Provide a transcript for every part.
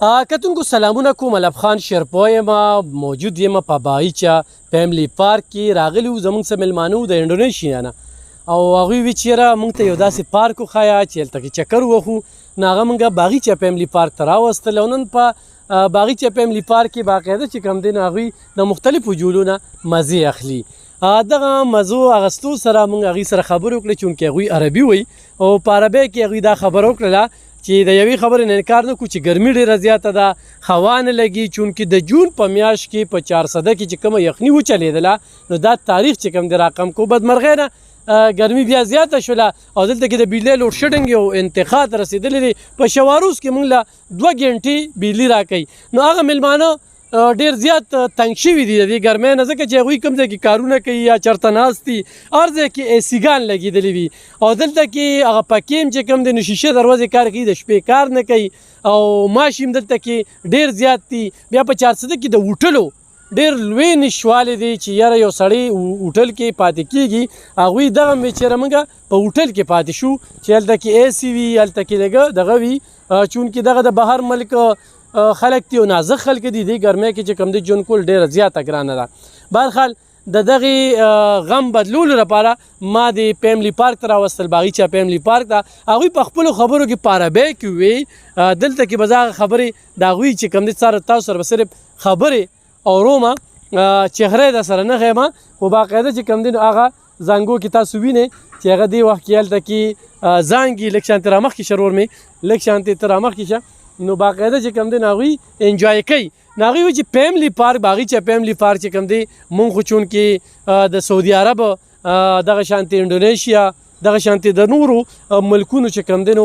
کتونکو سلامونه کوم. علب خان شیرپو یم، موجود یم په باغیچه فیملی پارک کې. راغلي وو زموږ څه میلمانه وو د انډونیشیا نه، او هغوی وی چې یاره موږ ته یو داسې پارک وښایه چې هلته کې چکر ووهو. نو هغه موږ باغیچه فیملی پارک ته راوستل، او نن په باغیچه فیملی پارک کې باقاعده چې کوم دی نو هغوی د مختلفو جولو نه مزې اخلي. دغه مزو اخیستو سره موږ هغوی سره خبرې وکړې، چونکې هغوی عربي وی او په عربۍ کې هغوی دا خبره وکړله چې د یوې خبرې نه انکار نه کړو چې ګرمي ډېره زیاته ده، هوا نه لګي. چونکې د جون په میاشت کې په 400 کې چې کومه یخني وچلېدله، نو دا تاریخ چې کوم دی راقم کو بدمرغۍ نه ګرمي بیا زیاته شوله، او دلته کې د بجلۍ لوډ شیډنګ یو انتقا ته رسېدلی دی. په شواروز کې موږ له 2 غنټې بجلي راکوي. نو هغه میلمانه ډېر زیات تنګ شوي دي د دې ګرمۍ نه، ځکه چې هغوی کوم ځای کې کارونه کوي یا چېرته ناست دي، هر ځای کې اې سیګان لګېدلي وي. او دلته کې هغه پکې هم چې کوم دی نو شیشې دروازې کار کوي، د شپې کار نه کوي، او ماشي هم دلته کې ډېر زیات دي. بیا په 400 کې د هوټلو ډېر لوی نشوالی دی چې یاره یو سړی هوټل کې پاتې کېږي. هغوی دغه هم وی چېرې موږ په هوټل کې پاتې شو چې هلته کې اې سی وي، هلته کې دغه وي، چونکې دغه د بهر ملک خلک دي او نازک خلک دي. دې ګرمۍ کې چې کوم دی ژوند کول ډېره زیاته ګرانه ده. بهرحال د دغې غم بدلولو لپاره ما د فیملی پارک ته راوستل، باغیچه فیملی پارک ته. هغوی په خپلو خبرو کې په عربۍ کې وی، دلته کې به زه هغه خبرې د هغوی چې کوم دی تاسو سره به صرف خبرې اورومه، چهره در سره نه ښیمه، خو باقاعده چې کوم دی نو هغه زنګو کې تاسو وینئ چې هغه دې وخت کې هلته کې زانګي لږ شانتې را مخکې شه ورور مې، لږ شانتې ته را مخکې شه. نو باقاعده چې کوم دی نو هغوی انجوای کوي. نو هغوی وایي چې فیملی پارک، باغیچه فیملی پارک چې کوم دی مونږ خو چونکې د سعودي عرب دغه شانتې انډونیشیا دغه شانتې د نورو ملکونو چې کوم دی نو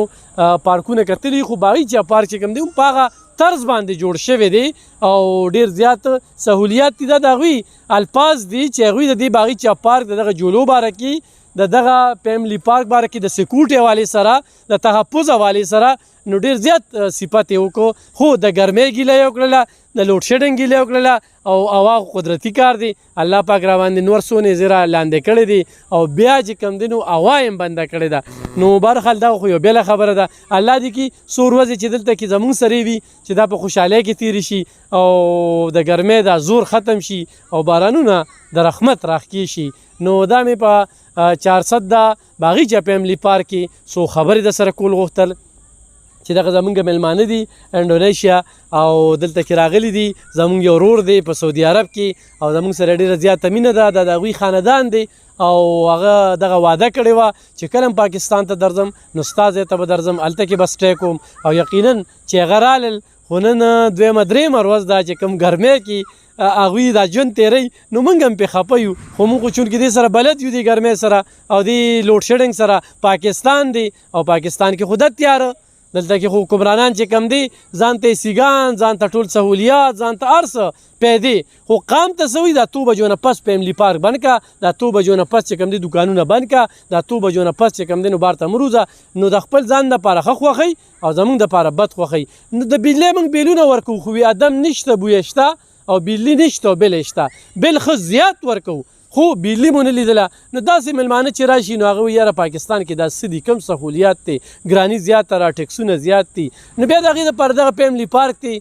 پارکونه کتلي، خو باغیچه پارک چې کوم دی په هغه طرز باندې جوړ شوی دی او ډېر زیات سهولیات دي. دا د هغوی الفاظ دي چې هغوی د دې باغیچه پارک د دغه جولو باره کې، د دغه فیملی پارک باره کې د سکیورټي حوالې سره، د تحفظ حوالې سره نو ډېر زیات صفت یې وکړو. خو د ګرمۍ ګیله یې وکړله، د لوډ شیډنګ ګیله یې وکړله، او هوا قدرتي کار دی، الله پاک را باندې نور څو زیره لاندې کړی دی، او بیا چې کوم دی نو هوا یې هم بنده کړې ده. نو بهرحال دا خو یو بېله خبره ده. الله دې کړي څو ورځې چې دلته کې زموږ سره وي چې دا په خوشحالۍ کې تېرې شي، او د ګرمۍ دا زور ختم شي، او بارانونه د رحمت راښکې شي. نو دا مې په 400 د باغیچه فیملی پارک کې څو خبرې د سره کول غوښتل چې دغه زمونږ میلمانه دي انډونیشیا، او دلته کې راغلي دي. زمونږ یو ورور دی په سعودي عرب کې، او زمونږ سره ډېره زیاته مینه ده. د هغوی خاندان دی، او هغه دغه وعده کړې وه چې کله هم پاکستان ته درځم نو ستا ځای ته به درځم، هلته کې به سټی کوم. او یقینا چې هغه رالل، خو نن دویمه درېیمه ورځ ده چې کوم ګرمۍ کې هغوی دا ژوند تېروي، نو موږ هم پرې خفه یو. خو موږ خو چونکې دې سره بلد یو، دې ګرمۍ سره او دې لوډ شیډنګ سره. پاکستان دی، او پاکستان کې خو ده تیاره، دلته کې خو حکمرانان چې کم دی ځان ته سیګان، ځان ته ټول سهولیات، ځان ته هر څه پیدې. خو قام ته څه وایي، دا 2 بجو نه پس فیملی پارک بند که، دا 2 بجو نه پس چې کوم دی دوکانونه بند که، دا 2 بجو نه پس چې کوم دی نو بار ته مه روځه. نو د خپل ځان دپاره ښه خوښئ او زموږ دپاره بد خوښئ. نو د بجلۍ موږ بیلونه ورکوو، خو وي ادم نشته، بویه شته، او بجلي نشته او بل شته. بل ښه زیات ورکوو، خو بجلي مو نه لیدله. نو داسې میلمانه چې راشي نو هغه وایي یاره پاکستان کې دا څه دي، کوم سهولیات دی، ګراني زیاته را ټکسونه زیات دي. نو بیا د هغې دپاره دغه فیملی پارک دی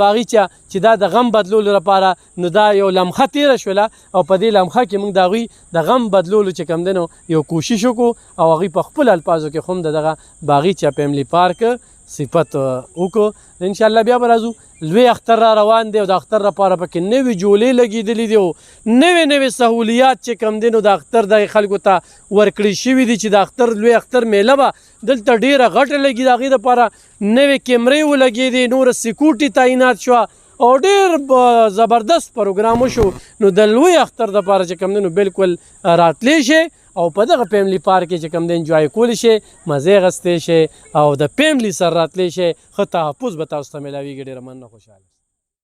باغیچه چې دا د غم بدلولو لپاره، نو دا یو لمحه تېره شوله، او په دې لمحه کې موږ د هغوی د غم بدلولو چې کوم دی نو یو کوشش وکړو، او هغوی په خپلو الفاظو کې خو هم د دغه باغیچه فیملی پارک صفت وکړو. انشاءالله بیا به راځو. لوی اختر را روان دی، او د اختر لپاره پکې نوې جولې لګېدلې دي، او نوې سهولیات چې کوم دی نو د اختر دغې خلکو ته ورکړې شوي دي چې د اختر لوی اختر میله به دلته ډېره غټه لګي. د هغې دپاره نوې کیمرې ولګېدې، نوره سکیورټي تعینات شوه، او ډېر زبردست پروګرام وشو. نو د لوی اختر دپاره چې کوم دی نو بالکل راتلی شي، او په دغه فیملی پارک کې چې کوم دی انجوای کولی شي، مزې اخیستی شي، او د فیملی سره راتلی شي. ښه تحفظ به تاسو ته میلاویږي. ډېره مننه، خوشحاله.